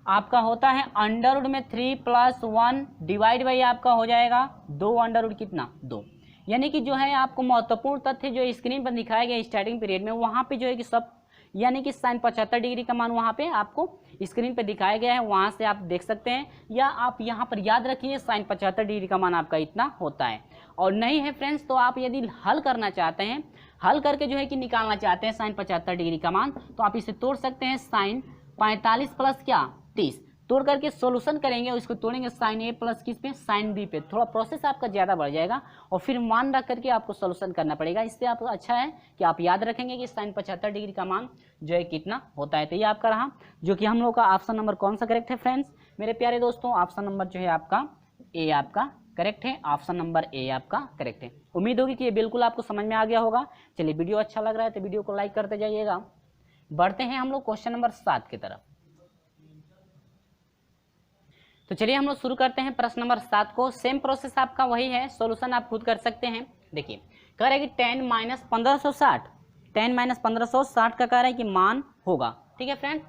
आपका होता है अंडर में 3 + 1 डिवाइड बाई आपका हो जाएगा 2 अंडर कितना 2। यानी कि जो है आपको महत्वपूर्ण तथ्य जो स्क्रीन पर दिखाया गया स्टार्टिंग पीरियड में, वहाँ पे जो है कि सब, यानी कि साइन 75 डिग्री का मान वहाँ पे आपको स्क्रीन पे दिखाया गया है, वहाँ से आप देख सकते हैं, या आप यहाँ पर याद रखिए साइन 75 डिग्री का मान आपका इतना होता है। और नहीं है फ्रेंड्स, तो आप यदि हल करना चाहते हैं, हल करके जो है कि निकालना चाहते हैं साइन 75 डिग्री का मान, तो आप इसे तोड़ सकते हैं, साइन 45 प्लस क्या 30, तोड़ करके सॉल्यूशन करेंगे और इसको तोड़ेंगे साइन ए प्लस किस पे साइन बी पे। थोड़ा प्रोसेस आपका ज़्यादा बढ़ जाएगा और फिर मान रख करके आपको सॉल्यूशन करना पड़ेगा। इससे आपको अच्छा है कि आप याद रखेंगे कि साइन 75 डिग्री का मान जो है कितना होता है। तो ये आपका रहा, जो कि हम लोग का ऑप्शन नंबर कौन सा करेक्ट है फ्रेंड्स, मेरे प्यारे दोस्तों, ऑप्शन नंबर जो है आपका ए आपका करेक्ट है, ऑप्शन नंबर ए आपका करेक्ट है। उम्मीद होगी कि ये बिल्कुल आपको समझ में आ गया होगा। चलिए वीडियो अच्छा लग रहा है तो वीडियो को लाइक करते जाइएगा। बढ़ते हैं हम लोग क्वेश्चन नंबर 7 की तरफ। तो चलिए हम लोग शुरू करते हैं प्रश्न नंबर 7 को। सेम प्रोसेस आपका वही है, सॉल्यूशन आप खुद कर सकते हैं। देखिए कह रहा है कि 10 - 1560, 10 - 1560 का कह रहा है कि मान होगा, ठीक है फ्रेंड्स।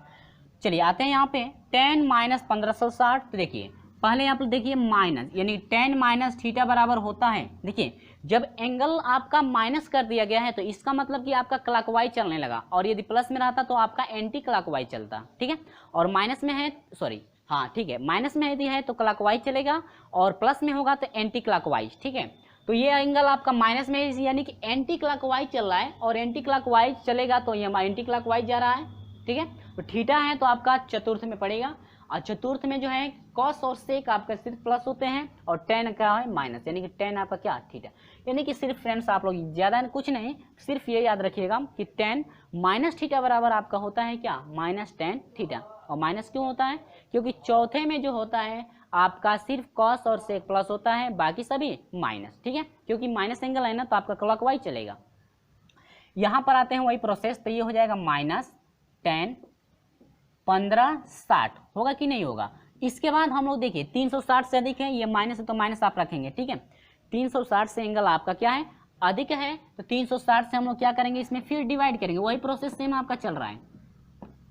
चलिए आते हैं यहाँ पे 10 - 1560। तो देखिए पहले आप देखिए माइनस, यानी 10 - थीटा बराबर होता है, देखिए जब एंगल आपका माइनस कर दिया गया है तो इसका मतलब कि आपका क्लॉकवाइज चलने लगा, और यदि प्लस में रहता तो आपका एंटी क्लॉकवाइज चलता, ठीक है। और माइनस में है, सॉरी हाँ ठीक है, माइनस में यदि है तो क्लॉकवाइज चलेगा और प्लस में होगा तो एंटी क्लॉकवाइज, ठीक है। तो ये एंगल आपका माइनस में है, यानी कि एंटी क्लॉकवाइज चल रहा है, और एंटी क्लॉकवाइज चलेगा तो ये एंटी क्लॉकवाइज जा रहा है, ठीक है। तो थीटा है तो आपका चतुर्थ में पड़ेगा, और चतुर्थ में जो है कॉस और सेक आपका सिर्फ प्लस होते हैं, और टेन का है माइनस, यानी कि टेन आपका क्या थीटा। यानी कि सिर्फ फ्रेंड्स आप लोग ज़्यादा कुछ नहीं, सिर्फ ये याद रखिएगा कि 10 - थीटा बराबर आपका होता है क्या -10 थीटा। और माइनस क्यों होता है, क्योंकि चौथे में जो होता है आपका सिर्फ कॉस और सेक प्लस होता है, बाकी सभी माइनस, ठीक है। क्योंकि माइनस एंगल है ना तो आपका क्लॉकवाइज चलेगा। यहाँ पर आते हैं वही प्रोसेस, तो ये हो जाएगा -10 15 60 होगा कि नहीं होगा। इसके बाद हम लोग देखिए 360 से अधिक है, ये माइनस है तो माइनस आप रखेंगे, ठीक है। 360 से एंगल आपका क्या है अधिक है, तो 360 से हम लोग क्या करेंगे, इसमें फिर डिवाइड करेंगे, वही प्रोसेस सेम आपका चल रहा है,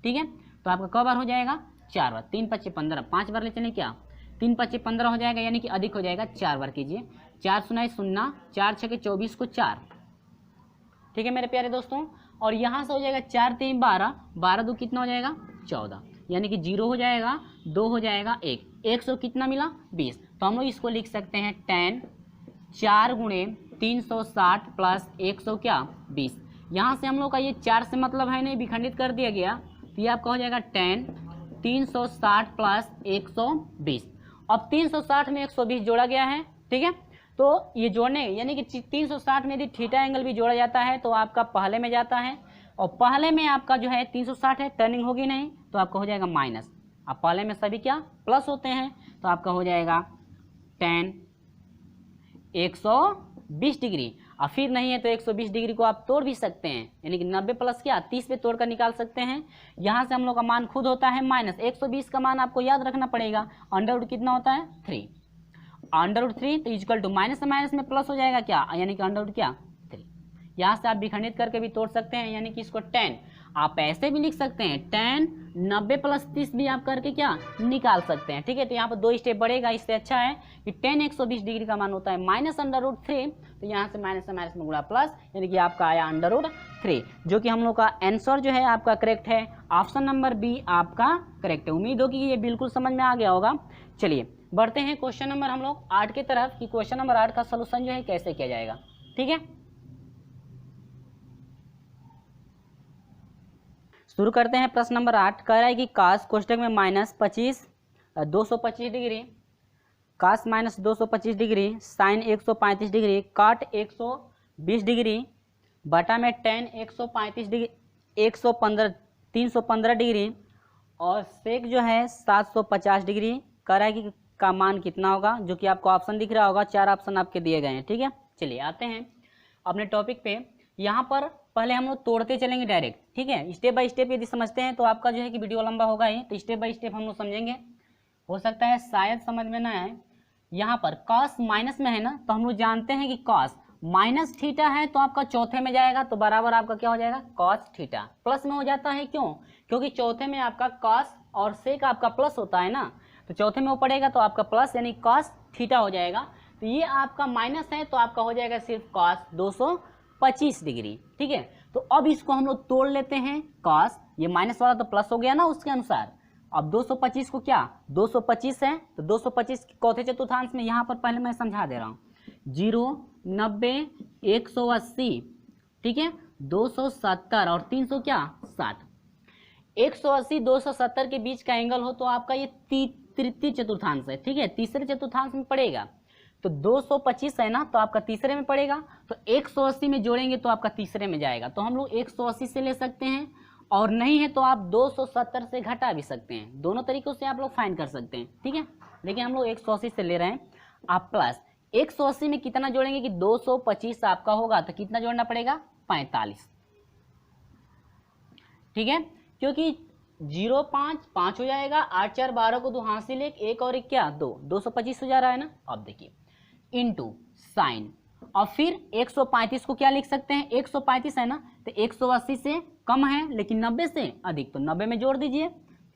ठीक है। तो आपका कब बार हो जाएगा 4 बार, 3 × 5 = 15, 5 बार ले चलें क्या 3 5 15 हो जाएगा, यानी कि अधिक हो जाएगा। 4 बार कीजिए, 4 सुनाई 0, 4 6 24 को 4, ठीक है मेरे प्यारे दोस्तों। और यहाँ से हो जाएगा 4 3 12, 12 2 कितना हो जाएगा 14, यानी कि 0 हो जाएगा, 2 हो जाएगा 1, 100 कितना मिला 20। तो हम लोग इसको लिख सकते हैं 10 4 गुणे 360 प्लस 100 क्या 20। यहाँ से हम लोग का ये 4 से मतलब है नहीं, विखंडित कर दिया गया, तो ये आपका हो जाएगा 10 360 प्लस 120। अब 360 में 120 जोड़ा गया है, ठीक है। तो ये जोड़ने यानी कि 360 में यदि थीटा एंगल भी जोड़ा जाता है तो आपका पहले में जाता है, और पहले में आपका जो है 360 है, टर्निंग होगी नहीं, तो आपका हो जाएगा माइनस। अब पहले में सभी क्या प्लस होते हैं, तो आपका हो जाएगा 10 120 डिग्री। और फिर नहीं है तो 120 डिग्री को आप तोड़ भी सकते हैं, यानी कि 90 प्लस क्या 30 पे तोड़ कर निकाल सकते हैं। यहाँ से हम लोग का मान खुद होता है माइनस, 120 का मान आपको याद रखना पड़ेगा, अंडर रूट कितना होता है 3, अंडर रूट 3 तो इक्वल टू माइनस से माइनस में प्लस हो जाएगा क्या, यानी कि अंडर रूट क्या 3। यहाँ से आप विखंडित करके भी तोड़ सकते हैं, यानी कि इसको 10 आप ऐसे भी लिख सकते हैं, 10 90 प्लस 30 भी आप करके क्या निकाल सकते हैं, ठीक है। तो यहाँ पर 2 स्टेप बढ़ेगा, इससे अच्छा है कि 10 120 डिग्री का मान होता है माइनस अंडर रूट 3, तो यहाँ से माइनस में गुणा प्लस, यानी कि आपका आया अंडर रूट 3, जो कि हम लोग का आंसर जो है आपका करेक्ट है। ऑप्शन नंबर बी आपका करेक्ट है। उम्मीद हो कि ये बिल्कुल समझ में आ गया होगा। चलिए बढ़ते हैं क्वेश्चन नंबर हम लोग 8 की तरफ, कि क्वेश्चन नंबर 8 का सलूशन जो है कैसे किया जाएगा, ठीक है। शुरू करते हैं। प्रश्न नंबर 8 कह रहा है कि कास कोष्टक में माइनस 225 डिग्री, कास माइनस 225 डिग्री, साइन 135 डिग्री, काट 120 डिग्री, बटा में टेन 135 डिग्री 315 डिग्री, और सेक जो है 750 डिग्री। कह रहा है कि का मान कितना होगा, जो कि आपको ऑप्शन दिख रहा होगा, 4 ऑप्शन आपके दिए गए हैं, ठीक है। चलिए आते हैं अपने टॉपिक पे। यहाँ पर पहले हम लोग तोड़ते चलेंगे डायरेक्ट, ठीक है। स्टेप बाय स्टेप यदि समझते हैं तो आपका जो है कि वीडियो लंबा होगा ही, तो स्टेप बाय स्टेप हम लोग समझेंगे। हो सकता है शायद समझ में ना आए। यहाँ पर कॉस माइनस में है ना, तो हम लोग जानते हैं कि कॉस माइनस थीटा है तो आपका चौथे में जाएगा, तो बराबर आपका क्या हो जाएगा कॉस थीटा। प्लस में हो जाता है, क्यों, क्योंकि चौथे में आपका कॉस और सेक आपका प्लस होता है ना, तो चौथे में वो पड़ेगा तो आपका प्लस यानी कॉस थीटा हो जाएगा। तो ये आपका माइनस है तो आपका हो जाएगा सिर्फ कॉस 225 डिग्री, ठीक है। तो अब इसको हम लोग तोड़ लेते हैं, कॉस ये माइनस वाला तो प्लस हो गया ना उसके अनुसार। अब 225 को क्या 225 है, तो 225 चौथे चतुर्थांश में यहाँ पर पहले मैं समझा दे रहा हूँ, 0 90 180, ठीक है, 270 और 300 क्या 60। 180 270 के बीच का एंगल हो तो आपका ये तृतीय चतुर्थांश है, ठीक है, तीसरे चतुर्थांश में पड़ेगा। तो 225 है ना, तो आपका तीसरे में पड़ेगा, तो 180 में जोड़ेंगे तो आपका तीसरे में जाएगा। तो हम लोग 180 से ले सकते हैं, और नहीं है तो आप 270 से घटा भी सकते हैं। दोनों तरीकों से आप लोग फाइंड कर सकते हैं, ठीक है। लेकिन हम लोग 180 से ले रहे हैं। आप प्लस 180 में कितना जोड़ेंगे कि 225 आपका होगा, तो कितना जोड़ना पड़ेगा 45, ठीक है, क्योंकि 0 5 5 हो जाएगा, 8 4 12 को 2 हासिल 1 और 1 क्या 2, 225 हो जा रहा है ना। अब देखिए इनटू साइन, और फिर 135 को क्या लिख सकते हैं, 135 है ना, तो 180 से कम है लेकिन 90 से अधिक, तो 90 में जोड़ दीजिए,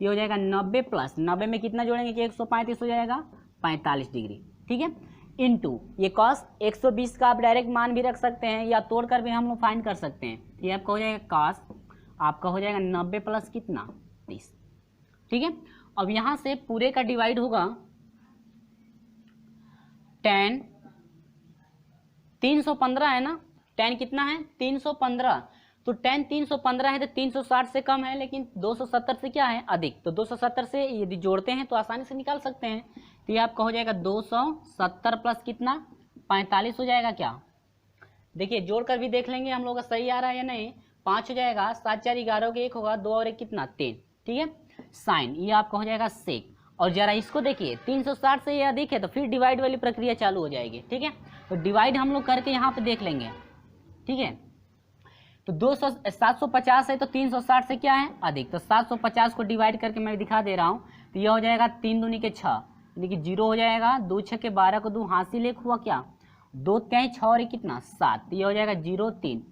ये हो जाएगा 90 प्लस 90 में कितना जोड़ेंगे कि 135 हो जाएगा 45 डिग्री, ठीक है, इनटू ये कॉस 120 का आप डायरेक्ट मान भी रख सकते हैं, या तोड़ कर भी हम लोग फाइंड कर सकते हैं। ये आपका हो जाएगा कॉस, आपका हो जाएगा 90 प्लस कितना 30, ठीक है। अब यहाँ से पूरे का डिवाइड होगा 10 315 है ना, 10 कितना है 315, तो 10 315 है तो 360 से कम है, लेकिन 270 से क्या है अधिक, तो 270 से यदि जोड़ते हैं तो आसानी से निकाल सकते हैं। तो ये आपका हो जाएगा 270 प्लस कितना 45 हो जाएगा क्या, देखिए जोड़ कर भी देख लेंगे हम लोग का सही आ रहा है या नहीं। 5 हो जाएगा, 7 4 11 के 1 होगा, 2 और 1 कितना 3, ठीक है। साइन ये आपका हो जाएगा सेक, और जरा इसको देखिए 360 से ये अधिक है तो फिर डिवाइड वाली प्रक्रिया चालू हो जाएगी, ठीक है। तो डिवाइड हम लोग करके यहाँ पे देख लेंगे, ठीक है। तो 750 है तो 360 से क्या है अधिक, तो 750 को डिवाइड करके मैं दिखा दे रहा हूँ। तो यह हो जाएगा 3 दूनी के 6, यानी कि 0 हो जाएगा, 2 6 के 12 को 2 हासिल 1 हुआ क्या 2 क्या 6 और कितना 7, तो यह हो जाएगा 0 3,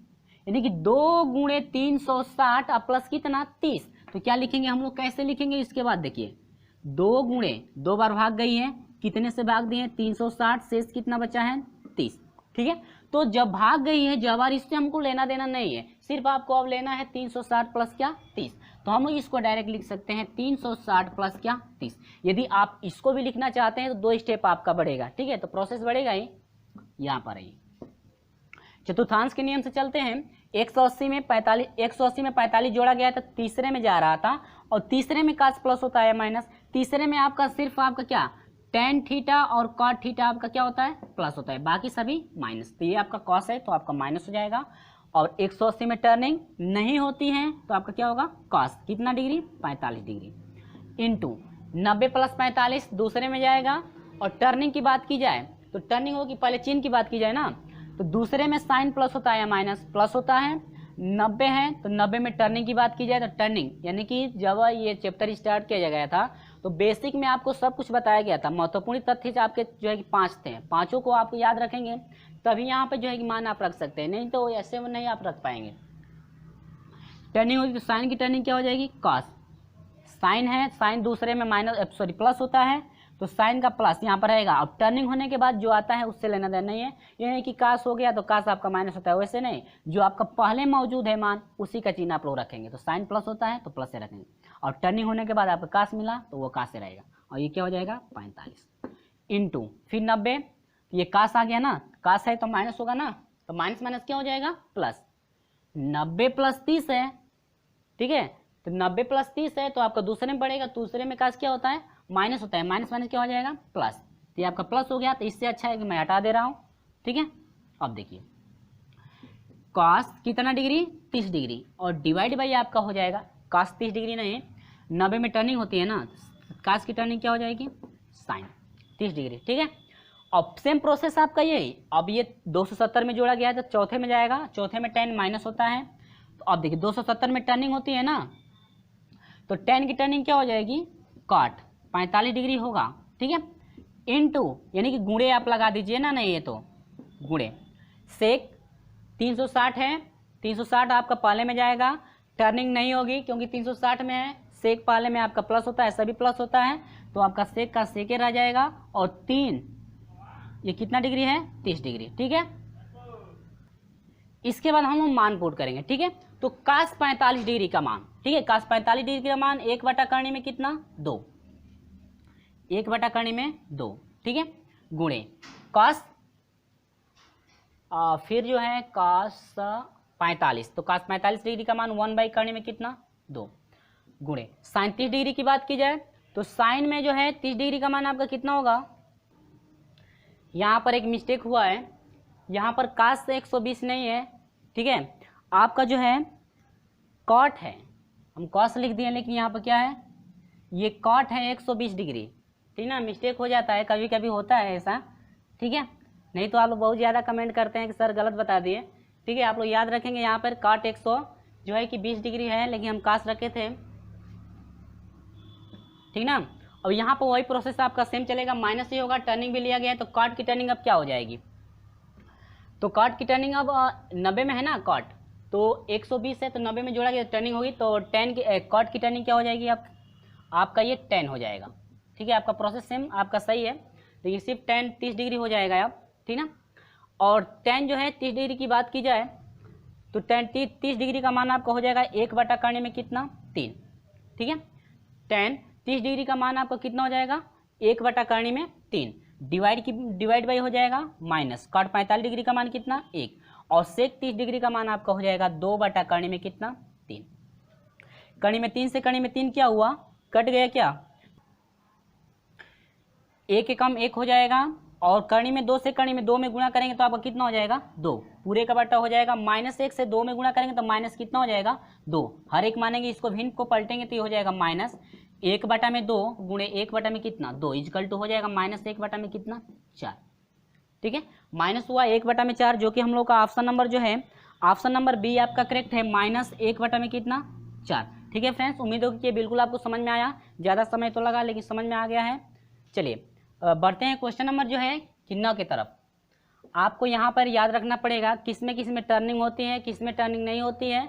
यानी कि 2 गुणे 360 प्लस कितना 30। तो क्या लिखेंगे हम लोग, कैसे लिखेंगे इसके बाद देखिए, 2 गुणे 2 बार भाग गई है, कितने से भाग दिए हैं 360, शेष कितना बचा है 30। ठीक है, तो जब भाग गई है जवार, इससे हमको लेना देना नहीं है, सिर्फ आपको अब लेना है 360 प्लस क्या 30। तो हम इसको डायरेक्ट लिख सकते हैं 360 प्लस क्या 30। यदि आप इसको भी लिखना चाहते हैं तो 2 स्टेप आपका बढ़ेगा। ठीक है, तो प्रोसेस बढ़ेगा ही, यहाँ पर आइए चतुर्थांश के नियम से चलते हैं। 180 में 45 जोड़ा गया था, तीसरे में जा रहा था, और तीसरे में कास प्लस होता है माइनस, तीसरे में आपका सिर्फ आपका क्या टेन थीटा और कॉट थीटा आपका क्या होता है प्लस होता है, बाकी सभी माइनस। तो ये आपका कॉस है तो आपका माइनस हो जाएगा। और 180 में टर्निंग नहीं होती है तो आपका क्या होगा कॉस, कितना डिग्री 45 डिग्री, इंटू 90 प्लस 45 दूसरे में जाएगा। और टर्निंग की बात की जाए तो टर्निंग होगी, पहले चिन्ह की बात की जाए ना, तो दूसरे में साइन प्लस होता है या माइनस प्लस होता है। 90 है तो 90 में टर्निंग की बात की जाए तो टर्निंग, यानी कि जब ये चैप्टर स्टार्ट किया गया था तो बेसिक में आपको सब कुछ बताया गया था। महत्वपूर्ण तथ्य आपके जो है कि 5 थे, पांचों को आप याद रखेंगे तभी यहाँ पे जो है कि मान आप रख सकते हैं, नहीं तो ऐसे में नहीं आप रख पाएंगे। टर्निंग होगी तो साइन की टर्निंग क्या हो जाएगी कॉस, साइन है, साइन दूसरे में माइनस सॉरी प्लस होता है तो साइन का प्लस यहाँ पर रहेगा। अब टर्निंग होने के बाद जो आता है उससे लेना देना नहीं है, ये नहीं कि कास हो गया तो कास आपका माइनस होता है, वैसे नहीं, जो आपका पहले मौजूद है मान उसी का चिन्ह आप लोग रखेंगे। तो साइन प्लस होता है तो प्लस से रखेंगे, और टर्निंग होने के बाद आपका कास मिला तो वो कास से रहेगा, और ये क्या हो जाएगा 45 इंटू फिर 90, ये कास आ गया ना, कास है तो माइनस होगा ना, तो माइनस माइनस क्या हो जाएगा प्लस। 90 प्लस 30 है, ठीक है, तो 90 प्लस 30 है तो आपका दूसरे में पड़ेगा, दूसरे में कास क्या होता है माइनस होता है, माइनस माइनस क्या हो जाएगा प्लस। तो ये आपका प्लस हो गया, तो इससे अच्छा है कि मैं हटा दे रहा हूँ। ठीक है, अब देखिए कॉस कितना डिग्री 30 डिग्री, और डिवाइड बाई आपका हो जाएगा कॉस 30 डिग्री नहीं, 90 में टर्निंग होती है ना, कॉस की टर्निंग क्या हो जाएगी साइन 30 डिग्री। ठीक है, अब सेम प्रोसेस आपका यही, अब ये 270 में जोड़ा गया है तो चौथे में जाएगा, चौथे में 10 माइनस होता है। तो अब देखिए 270 में टर्निंग होती है ना, तो 10 की टर्निंग क्या हो जाएगी कॉट 45 डिग्री होगा। ठीक है, इनटू यानी कि गुणे आप लगा दीजिए ना, नहीं ये तो गुणे सेक 360 है, 360 आपका पहले में जाएगा, टर्निंग नहीं होगी क्योंकि 360 में है, सेक पहले में आपका प्लस होता है, सभी प्लस होता है, तो आपका सेक का सेके रह जाएगा, और 3 ये कितना डिग्री है 30 डिग्री। ठीक है, इसके बाद हम लोग मान पुट करेंगे। ठीक है, तो कास 45 डिग्री का मान, ठीक है, कास 45 डिग्री का मान 1/करनी में कितना 2, 1/करनी में 2। ठीक है, गुणे कास फिर जो है कास 45, तो कास 45 डिग्री का मान 1/करनी में कितना 2, गुणे साइन 30 डिग्री की बात की जाए तो साइन में जो है 30 डिग्री का मान आपका कितना होगा, यहाँ पर एक मिस्टेक हुआ है, यहाँ पर कास से 120 नहीं है। ठीक है, आपका जो है कॉट है, हम कॉस लिख दिए लेकिन यहाँ पर क्या है ये कॉट है 120 डिग्री। ठीक ना, मिस्टेक हो जाता है, कभी कभी होता है ऐसा। ठीक है, नहीं तो आप लोग बहुत ज़्यादा कमेंट करते हैं कि सर गलत बता दिए। ठीक है, आप लोग याद रखेंगे यहाँ पर कॉट 100 जो है कि 20 डिग्री है, लेकिन हम कास रखे थे। ठीक ना, अब यहाँ पर वही प्रोसेस आपका सेम चलेगा, माइनस ही होगा, टर्निंग भी लिया गया है, तो कॉट की टर्निंग अब क्या हो जाएगी, तो कॉट की टर्निंग अब 90 में है ना कॉट, तो 120 है तो 90 में जोड़ा गया टर्निंग होगी, तो 10 की कॉट की टर्निंग क्या हो जाएगी आपका ये 10 हो जाएगा। ठीक है, आपका प्रोसेस सेम आपका सही है, लेकिन सिर्फ 10 30 डिग्री हो जाएगा अब। ठीक ना, और 10 जो है 30 डिग्री की बात की जाए तो 30 डिग्री का मान आपका हो जाएगा 1/करने में कितना 3। ठीक है, 10 30 डिग्री का मान आपका कितना हो जाएगा 1/करने में 3, डिवाइड बाई हो जाएगा माइनस कॉट 45 डिग्री का मान कितना 1, और सेक 30 डिग्री का मान आपका हो जाएगा 2/करने में कितना 3। करनी में 3 से करनी में 3 क्या हुआ कट गया क्या, 1 के कम 1 हो जाएगा, और करनी में 2 से करनी में 2 में गुणा करेंगे तो आपका कितना हो जाएगा 2, पूरे का बटा हो जाएगा, -1 से 2 में गुणा करेंगे तो माइनस कितना हो जाएगा 2, हर एक मानेंगे इसको भिन्न को पलटेंगे तो ये हो जाएगा माइनस 1/2 गुणे 1/में कितना 2 इजकल टू हो जाएगा -1/में कितना 4। ठीक है, माइनस हुआ 1/4, जो कि हम लोग का ऑप्शन नंबर जो है ऑप्शन नंबर बी आपका करेक्ट है, -1/में कितना 4। ठीक है फ्रेंड्स, उम्मीद होगी कि बिल्कुल आपको समझ में आया, ज़्यादा समय तो लगा लेकिन समझ में आ गया है। चलिए बढ़ते हैं क्वेश्चन नंबर जो है कि 9 की तरफ। आपको यहाँ पर याद रखना पड़ेगा किस में टर्निंग होती है, किस में टर्निंग नहीं होती है।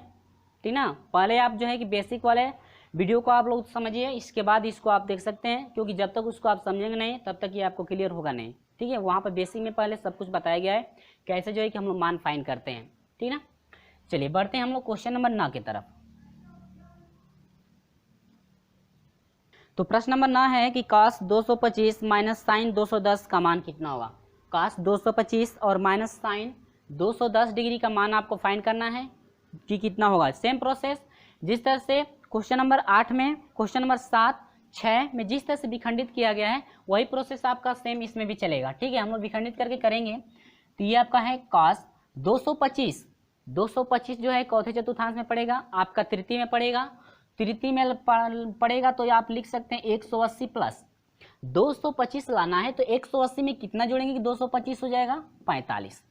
ठीक ना, पहले आप जो है कि बेसिक वाले वीडियो को आप लोग समझिए, इसके बाद इसको आप देख सकते हैं, क्योंकि जब तक उसको आप समझेंगे नहीं तब तक ये आपको क्लियर होगा नहीं। ठीक है, वहाँ पर बेसिक में पहले सब कुछ बताया गया है कैसे जो है कि हम लोग मान फाइंड करते हैं। ठीक है ना, चलिए बढ़ते हैं हम लोग क्वेश्चन नंबर 9 की तरफ। तो प्रश्न नंबर 9 है कि cos 225 माइनस साइन 210 का मान कितना होगा। cos 225 और माइनस साइन 210 डिग्री का मान आपको फाइंड करना है कि कितना होगा। सेम प्रोसेस जिस तरह से क्वेश्चन नंबर 8 में, क्वेश्चन नंबर 7, 6 में जिस तरह से विखंडित किया गया है वही प्रोसेस आपका सेम इसमें भी चलेगा। ठीक है, हम लोग विखंडित करके करेंगे। तो ये आपका है cos 225 जो है चौथे चतुर्थांश में पड़ेगा, आपका तृतीय में पड़ेगा। तृतीय में पड़ेगा तो आप लिख सकते हैं 180 प्लस 225 लाना है, तो 180 में कितना जोड़ेंगे कि 225 हो जाएगा 45।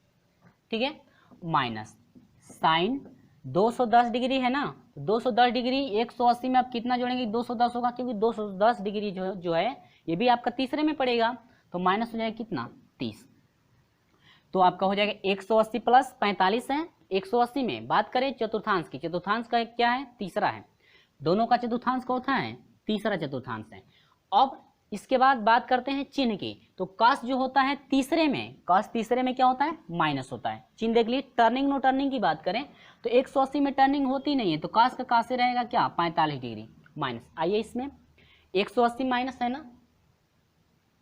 ठीक है, माइनस साइन 210 डिग्री है ना, 210 डिग्री 180 में आप कितना जोड़ेंगे 210 होगा, क्योंकि 210 डिग्री जो है ये भी आपका तीसरे में पड़ेगा, तो माइनस हो जाएगा कितना 30। तो आपका हो जाएगा 180 प्लस 45 है। 180 में बात करें चतुर्थांश की, चतुर्थांश का क्या है, तीसरा है। दोनों का चतुर्थांश कौन है, तीसरा चतुर्थांश है। अब इसके बाद बात करते हैं चिन्ह की। तो cos जो होता है तीसरे में, cos तीसरे में क्या होता है, माइनस होता है। चिन्ह देख लीजिए, टर्निंग नो टर्निंग की बात करें तो 180 में टर्निंग होती नहीं है, तो cos का cos से रहेगा क्या 45 डिग्री माइनस। आइए इसमें 180 माइनस है ना,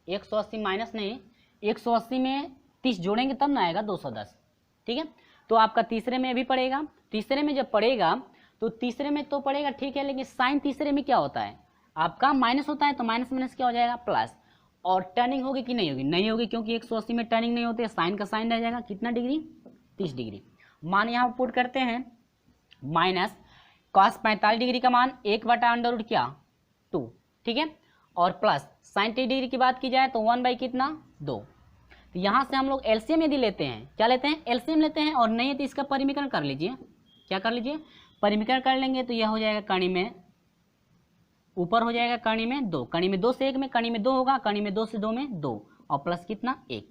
180 माइनस नहीं, 180 में 30 जोड़ेंगे तब ना आएगा 210। ठीक है, तो आपका तीसरे में भी पड़ेगा। तीसरे में जब पड़ेगा तो तीसरे में तो पड़ेगा, ठीक है, लेकिन साइन तीसरे में क्या होता है आपका माइनस होता है, तो माइनस माइनस क्या हो जाएगा प्लस। और टर्निंग होगी कि नहीं होगी, नहीं होगी, क्योंकि 180 में टर्निंग नहीं होती है, साइन का साइन रह जाएगा कितना डिग्री 30 डिग्री। मान यहाँ पुट करते हैं माइनस cos 45 डिग्री का मान 1/√2 क्या 2। ठीक है, और प्लस साइन 30 डिग्री की बात की जाए तो 1 कितना 2। तो यहाँ से हम लोग एलसीएम यदि लेते हैं, क्या लेते हैं, एलसीएम लेते हैं, और नहीं है तो इसका परिमीकरण कर लीजिए। क्या कर लीजिए, परिमीकरण कर लेंगे तो यह हो जाएगा कणी में, ऊपर हो जाएगा कणी में 2, कणी में 2 से 1 में, कणी में 2 होगा, कणी में 2 से 2 में 2, और प्लस कितना 1।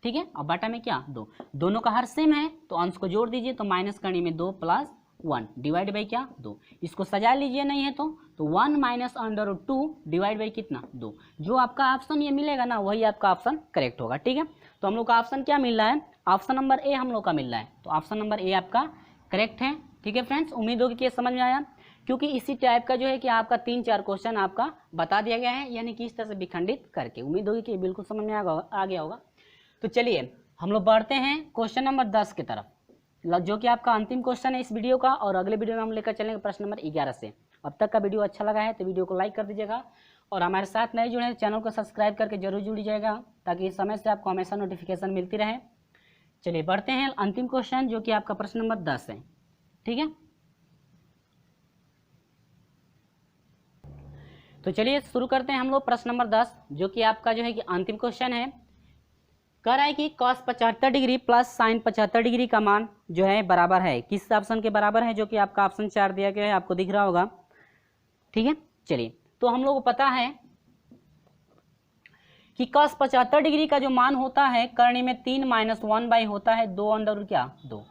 ठीक है, और बटा में क्या 2, दोनों का हर सेम है तो अंश को जोड़ दीजिए, तो माइनस कणी में 2 प्लस 1 डिवाइड बाई क्या 2। इसको सजा लीजिए, नहीं है तो 1 माइनस √2 डिवाइड बाई कितना 2। जो आपका ऑप्शन ये मिलेगा ना वही आपका ऑप्शन करेक्ट होगा। ठीक है, तो हम लोग का ऑप्शन क्या मिल रहा है, ऑप्शन नंबर ए हम लोग का मिल रहा है, तो ऑप्शन नंबर ए आपका करेक्ट है। ठीक है फ्रेंड्स, उम्मीद होगी कि ये समझ में आया, क्योंकि इसी टाइप का जो है कि आपका 3-4 क्वेश्चन आपका बता दिया गया है, यानी कि इस तरह से विखंडित करके। उम्मीद होगी कि बिल्कुल समझ में आ गया होगा। तो चलिए हम लोग बढ़ते हैं क्वेश्चन नंबर 10 की तरफ, जो कि आपका अंतिम क्वेश्चन है इस वीडियो का, और अगले वीडियो में हम लेकर चलेंगे प्रश्न नंबर 11 से। अब तक का वीडियो अच्छा लगा है तो वीडियो को लाइक कर दीजिएगा, और हमारे साथ नए जुड़े हैं चैनल को सब्सक्राइब करके जरूर जुड़ जाएगा, ताकि इस समय से आपको हमेशा नोटिफिकेशन मिलती रहे। चलिए बढ़ते हैं अंतिम क्वेश्चन, जो कि आपका प्रश्न नंबर 10 है। ठीक है, तो चलिए शुरू करते हैं हम लोग प्रश्न नंबर 10, जो कि आपका जो है कि अंतिम क्वेश्चन है। कह रहा है कि cos 75 degree plus sign 75 degree का मान जो है बराबर है, किस ऑप्शन के बराबर है, जो कि आपका ऑप्शन 4 दिया गया है, आपको दिख रहा होगा। ठीक है, चलिए, तो हम लोग को पता है कि cos 75 डिग्री का जो मान होता है करणी में 3 माइनस 1 होता है 2 क्या 2।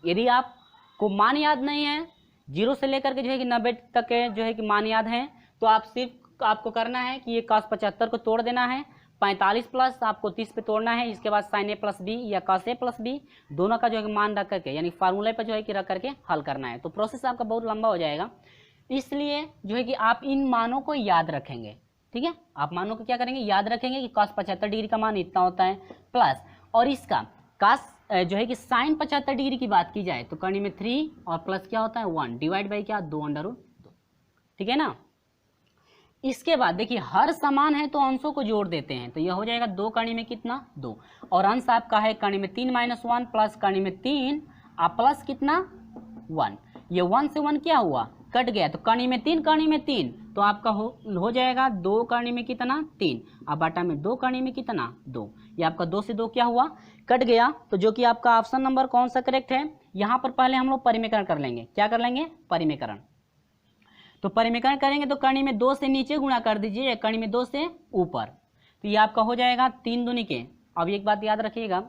यदि आपको मान याद नहीं है, 0 से लेकर के जो है कि 90 तक के जो है कि मान याद है, तो आप सिर्फ आपको करना है कि ये cos 75 को तोड़ देना है, 45 प्लस आपको 30 पे तोड़ना है, इसके बाद sin a प्लस बी या cos a प्लस बी दोनों का जो है मान रख करके, यानी फार्मूले पर जो है कि रख करके हल करना है। तो प्रोसेस आपका बहुत लंबा हो जाएगा, इसलिए जो है कि आप इन मानों को याद रखेंगे। ठीक है, आप मानों को क्या करेंगे, याद रखेंगे कि cos 75 डिग्री का मान इतना होता है, प्लस और इसका cos जो है कि sin 75 डिग्री की बात की जाए तो करनी में 3 और प्लस क्या होता है 1 डिवाइड बाई क्या 2 ठीक है ना। इसके बाद देखिए हर समान है तो अंशों को जोड़ देते हैं, तो यह हो जाएगा 2 कणी में कितना 2, और अंश आपका है कणी में 3 माइनस 1 प्लस कणी में 3 और प्लस कितना 1। ये 1 से 1 क्या हुआ कट गया, तो कणी में 3 कणी में 3 तो आपका हो जाएगा 2 कणी में कितना 3 और बटा में 2 कणी में कितना 2। ये आपका 2 से 2 क्या हुआ कट गया, तो जो कि आपका ऑप्शन नंबर कौन सा करेक्ट है। यहाँ पर पहले हम लोग परिमीकरण कर लेंगे, क्या कर लेंगे परिमीकरण। तो परिमीकरण करेंगे तो कणी में 2 से नीचे गुणा कर दीजिए या कणी में 2 से ऊपर, तो ये आपका हो जाएगा 3 दूनी के। अब एक बात याद रखिएगा,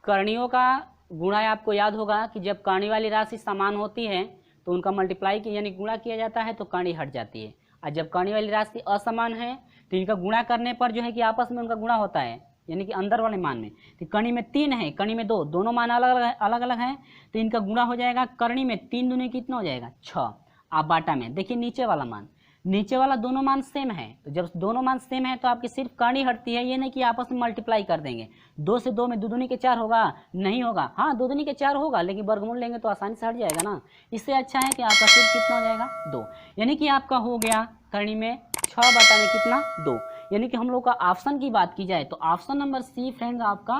करणियों का गुणा आपको याद होगा कि जब कणी वाली राशि समान होती है तो उनका मल्टीप्लाई किया यानी गुणा किया जाता है तो कर्ण हट जाती है। और जब कर्ण वाली राशि असमान है तो इनका गुणा करने पर जो है कि आपस में उनका गुणा होता है, यानी कि अंदर वाले मान में। तो कणी में 3 है, कणी में 2, दोनों मान अलग अलग हैं तो इनका गुणा हो जाएगा। करणी में 3 दूनी कितना हो जाएगा 6। आप बाटा में देखिए नीचे वाला मान, नीचे वाला दोनों मान सेम है, तो जब दोनों मान सेम है तो आपकी सिर्फ कर्ण हटती है, ये नहीं कि आपस में मल्टीप्लाई कर देंगे। 2 से 2 में 2 दूनी के 4 होगा, नहीं होगा। हाँ 2 दूनी के 4 होगा, लेकिन वर्गमूल लेंगे तो आसानी से हट जाएगा ना। इससे अच्छा है कि आपका सिर्फ कितना हो जाएगा 2, यानी कि आपका हो गया करणी में 6 बटा में कितना 2। यानी कि हम लोग का ऑप्शन की बात की जाए तो ऑप्शन नंबर सी फ्रेंड आपका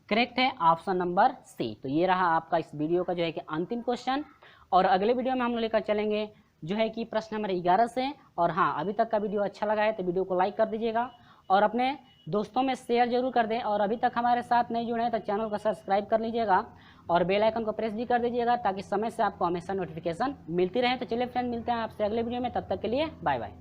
करेक्ट है, ऑप्शन नंबर सी। तो ये रहा आपका इस वीडियो का जो है कि अंतिम क्वेश्चन, और अगले वीडियो में हम लोग लेकर चलेंगे जो है कि प्रश्न नंबर 11 से। और हाँ, अभी तक का वीडियो अच्छा लगा है तो वीडियो को लाइक कर दीजिएगा और अपने दोस्तों में शेयर जरूर कर दें, और अभी तक हमारे साथ नहीं जुड़े हैं तो चैनल को सब्सक्राइब कर लीजिएगा और बेल आइकन को प्रेस भी कर दीजिएगा ताकि समय से आपको हमेशा नोटिफिकेशन मिलती रहे। तो चलिए फ्रेंड, मिलते हैं आपसे अगले वीडियो में, तब तक के लिए बाय बाय।